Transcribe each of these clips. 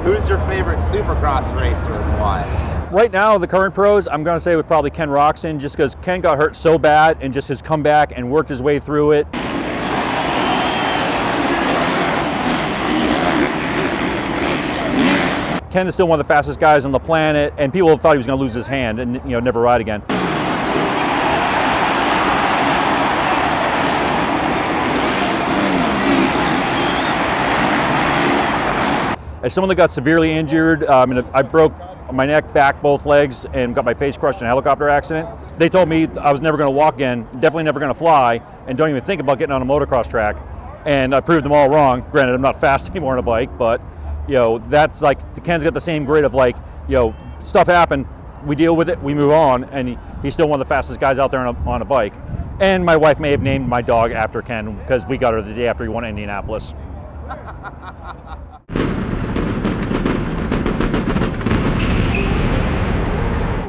Who's your favorite Supercross racer and why? Right now, the current pros, I'm going to say with probably Ken Roxon, just because Ken got hurt so bad and just has come back and worked his way through it. Ken is still one of the fastest guys on the planet, and people thought he was going to lose his hand and never ride again. As someone that got severely injured, I broke my neck, back, both legs, and got my face crushed in a helicopter accident. They told me I was never going to walk again, definitely never going to fly, and don't even think about getting on a motocross track. And I proved them all wrong. Granted, I'm not fast anymore on a bike, but that's like, Ken's got the same grit of like, stuff happened, we deal with it, we move on, and he's still one of the fastest guys out there on a bike. And my wife may have named my dog after Ken because we got her the day after he won Indianapolis.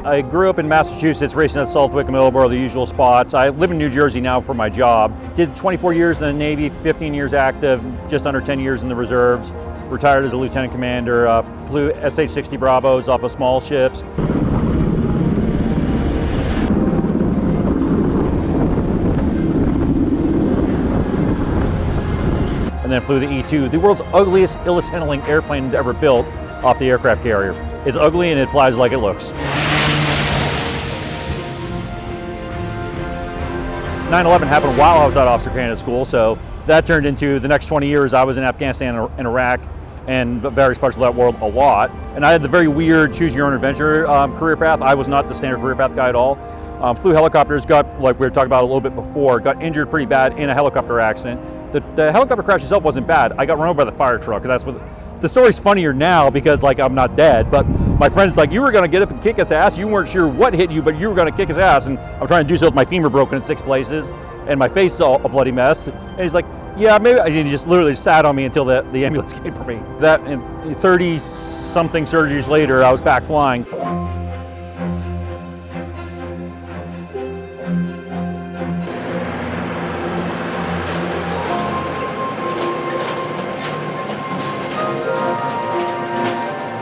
I grew up in Massachusetts, racing at Saltwick and Middleborough, the usual spots. I live in New Jersey now for my job. Did 24 years in the Navy, 15 years active, just under 10 years in the reserves. Retired as a lieutenant commander, flew SH-60 Bravos off of small ships. And then flew the E-2, the world's ugliest, illest handling airplane ever built, off the aircraft carrier. It's ugly and it flies like it looks. 9/11 happened while I was at Officer Candidate School, so that turned into the next 20 years I was in Afghanistan and Iraq and various parts of that world a lot. And I had the very weird choose your own adventure career path. I was not the standard career path guy at all. Flew helicopters, got, like we were talking about a little bit before, got injured pretty bad in a helicopter accident. The helicopter crash itself wasn't bad. I got run over by the fire truck, and that's what, the story's funnier now because like I'm not dead, but my friend's like, you were gonna get up and kick his ass. You weren't sure what hit you, but you were gonna kick his ass. And I'm trying to do so with my femur broken in 6 places and my face all a bloody mess. And he's like, yeah, maybe. And he just literally sat on me until the ambulance came for me. That, and 30 something surgeries later, I was back flying.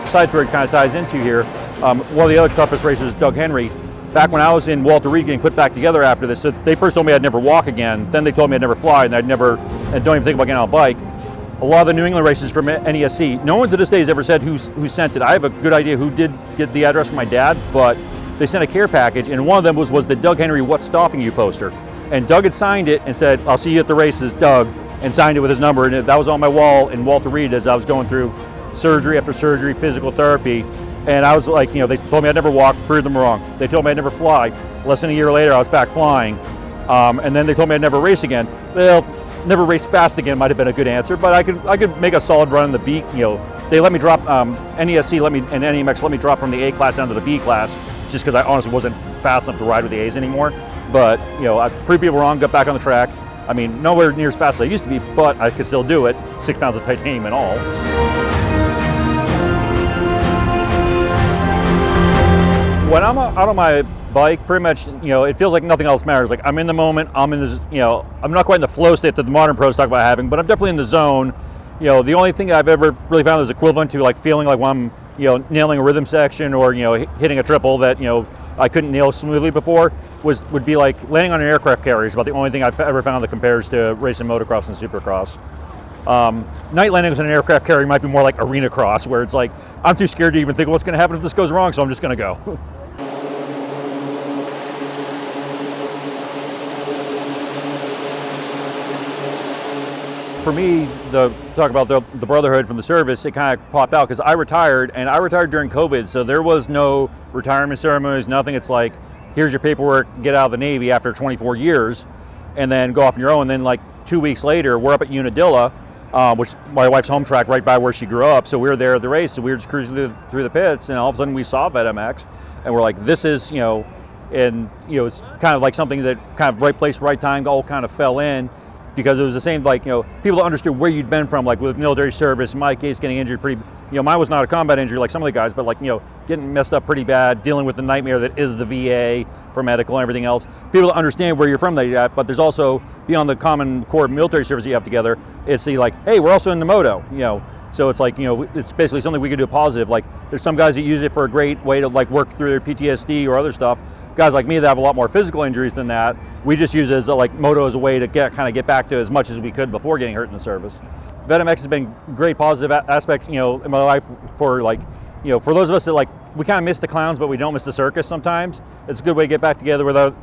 Besides where it kind of ties into here, one of the other toughest racers is Doug Henry. Back when I was in Walter Reed getting put back together after this, so they first told me I'd never walk again, then they told me I'd never fly, and and don't even think about getting on a bike. A lot of the New England races from NESC, no one to this day has ever said who sent it. I have a good idea who did get the address from my dad, but they sent a care package, and one of them was the Doug Henry What's Stopping You poster. And Doug had signed it and said, I'll see you at the races, Doug, and signed it with his number, and that was on my wall in Walter Reed as I was going through surgery after surgery, physical therapy. And I was like, they told me I'd never walk, proved them wrong. They told me I'd never fly. Less than a year later, I was back flying. And then they told me I'd never race again. Well, never race fast again might have been a good answer, but I could make a solid run in the B. They let me drop, NESC and NEMX let me drop from the A class down to the B class, just because I honestly wasn't fast enough to ride with the A's anymore. But, I proved people wrong, got back on the track. I mean, nowhere near as fast as I used to be, but I could still do it. 6 pounds of titanium and all. When I'm out on my bike, pretty much, it feels like nothing else matters. Like I'm in the moment, I'm in this, I'm not quite in the flow state that the modern pros talk about having, but I'm definitely in the zone. The only thing I've ever really found is equivalent to like feeling like when I'm, nailing a rhythm section or, hitting a triple that, I couldn't nail smoothly before would be like landing on an aircraft carrier is about the only thing I've ever found that compares to racing motocross and supercross. Night landings on an aircraft carrier might be more like arena cross, where it's like, I'm too scared to even think what's going to happen if this goes wrong, so I'm just going to go. For me, talk about the brotherhood from the service, it kind of popped out because I retired, and I retired during COVID, so there was no retirement ceremonies, nothing. It's like, here's your paperwork, get out of the Navy after 24 years, and then go off on your own. And then like 2 weeks later, we're up at Unadilla, which is my wife's home track right by where she grew up. So we were there at the race, so we were just cruising through the pits, and all of a sudden we saw VetMX, and we're like, this is, it's kind of like something that kind of right place, right time, all kind of fell in. Because it was the same, like, people understood where you'd been from, like with military service, in my case, getting injured pretty, mine was not a combat injury like some of the guys, but like, getting messed up pretty bad, dealing with the nightmare that is the VA for medical and everything else. People understand where you're from, but there's also, beyond the common core military service you have together, it's the like, hey, we're also in the moto, So it's like, it's basically something we can do positive. Like there's some guys that use it for a great way to like work through their PTSD or other stuff. Guys like me that have a lot more physical injuries than that, we just use it as like moto as a way to kind of get back to as much as we could before getting hurt in the service. VenomX has been great positive aspect, in my life for like, for those of us that like, we kind of miss the clowns, but we don't miss the circus sometimes. It's a good way to get back together with our,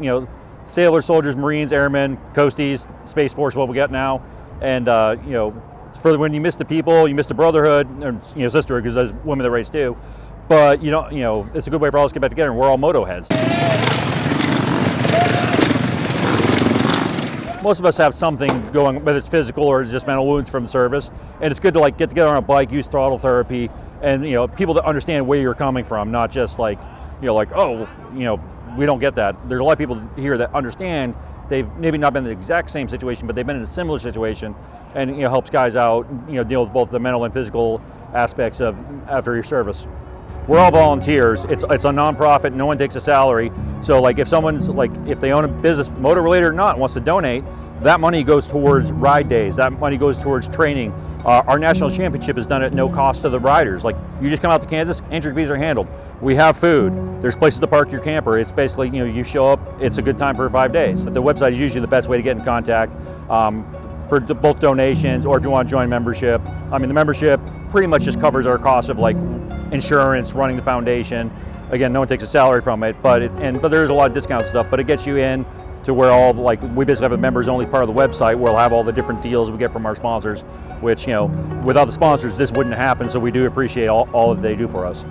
sailors, soldiers, Marines, airmen, coasties, Space Force, what we got now. And, it's for when you miss the people, you miss the brotherhood, and, sisterhood, because there's women that race too. But, it's a good way for all of us to get back together, and we're all moto heads. Most of us have something going, whether it's physical or just mental wounds from the service. And it's good to like get together on a bike, use throttle therapy, and, people that understand where you're coming from, not just like, we don't get that. There's a lot of people here that understand. They've maybe not been in the exact same situation, but they've been in a similar situation, and helps guys out, deal with both the mental and physical aspects of after your service. We're all volunteers. It's a nonprofit. No one takes a salary. So like if someone's like, if they own a business, motor related or not, wants to donate, that money goes towards ride days. That money goes towards training. Our national championship is done at no cost to the riders. Like you just come out to Kansas, entry fees are handled. We have food. There's places to park your camper. It's basically, you show up, it's a good time for 5 days. But the website is usually the best way to get in contact for both donations or if you want to join membership. I mean, the membership pretty much just covers our cost of like insurance, running the foundation. Again, no one takes a salary from it, but there's a lot of discount stuff, but it gets you in to where all like we basically have a members only part of the website where we'll have all the different deals we get from our sponsors, which without the sponsors this wouldn't happen, so we do appreciate all that they do for us.